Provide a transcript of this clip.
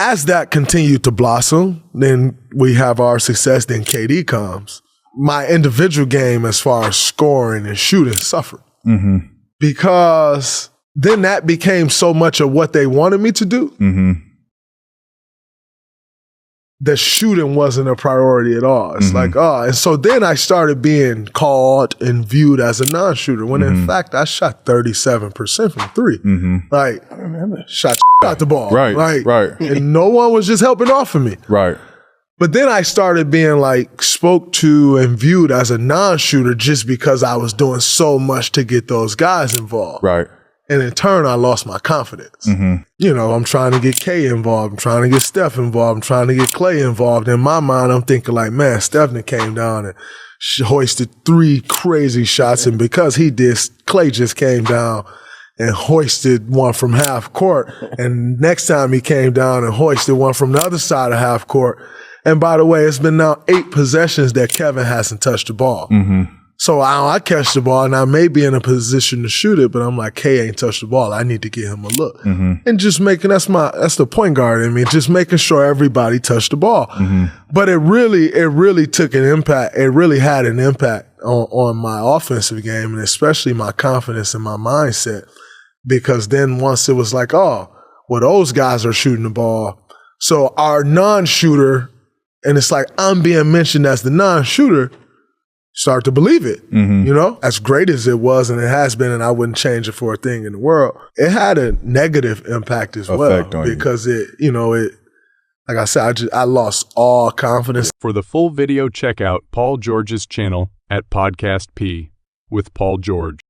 as that continued to blossom, then we have our success, then KD comes. My individual game as far as scoring and shooting suffered. Because then that became so much of what they wanted me to do. The shooting wasn't a priority at all. It's like, and so then I started being called and viewed as a non-shooter when in fact I shot 37% from three. Like, I remember, shot out the ball. Right. And no one was just helping off of me. Right. But then I started being like spoke to and viewed as a non-shooter just because I was doing so much to get those guys involved. Right. And in turn, I lost my confidence. You know, I'm trying to get K involved. I'm trying to get Steph involved. I'm trying to get Clay involved. In my mind, I'm thinking like, man, Steph came down and hoisted 3 crazy shots. And because he did, Clay just came down and hoisted one from half court. And next time he came down and hoisted one from the other side of half court. And by the way, it's been now 8 possessions that Kevin hasn't touched the ball. So I catch the ball and I may be in a position to shoot it, but I'm like, K ain't touched the ball. I need to get him a look. And just making, that's the point guard in me, just making sure everybody touched the ball. But it really took an impact. It really had an impact on my offensive game and especially my confidence and my mindset. Because then once it was like, oh, well, those guys are shooting the ball. So our non-shooter, and it's like I'm being mentioned as the non-shooter, start to believe it, you know? As great as it was and it has been, and I wouldn't change it for a thing in the world, it had a negative impact as well because it, you know, it, like I said, I lost all confidence. For the full video, check out Paul George's channel at Podcast P with Paul George.